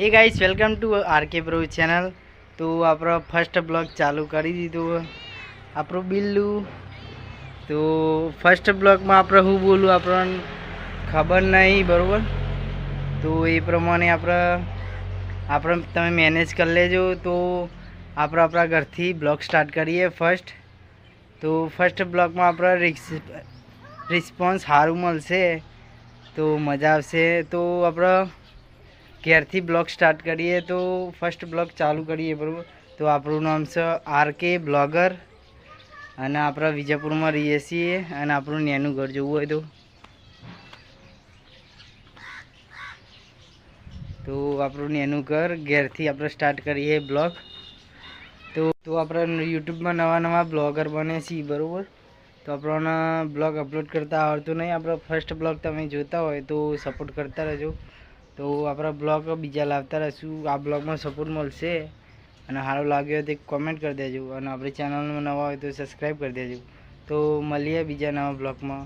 A guys welcome to RK pro channel. તો આપણો first blog ચાલુ કરી દીધું આપણું બિલ્લું। તો ફર્સ્ટ બ્લોગમાં આપણે હું બોલું આપણને ખબર નહીં બરાબર। તો એ પ્રમાણે આપણે તમે મેનેજ કરી લેજો। તો આપણે આપણા ઘરથી બ્લોગ સ્ટાર્ટ કરીએ ફર્સ્ટ। તો ફર્સ્ટ બ્લોગમાં આપણે રિસ્પોન્સ સારું મળશે તો મજા આવશે। તો આપણે ઘેરથી બ્લોગ સ્ટાર્ટ કરીએ। તો ફર્સ્ટ બ્લોગ ચાલુ કરીએ બરાબર। તો આપણું નામ છે આરકે બ્લોગર અને આપણે વિજાપુરમાં રહીએ છીએ અને આપણું નેનું ઘર જોવું હોય તો આપણું નેનું ઘર ઘેરથી આપણે સ્ટાર્ટ કરીએ બ્લોગ। તો આપણે યુટ્યુબમાં નવા બ્લોગર બને છીએ બરાબર। તો આપણને બ્લોગ અપલોડ કરતાં આવડતું નહીં। આપણો ફર્સ્ટ બ્લોગ તમે જોતા હોય તો સપોર્ટ કરતા રહેજો। તો આપણા બ્લોગ બીજા લાવતા રહીશું। આ બ્લોગમાં સપોર્ટ મળશે અને સારું લાગ્યું હોય તો કોમેન્ટ કરી દેજો અને આપણી ચેનલમાં નવા હોય તો સબસ્ક્રાઈબ કરી દેજો। તો મળીએ બીજા નવા બ્લોગમાં।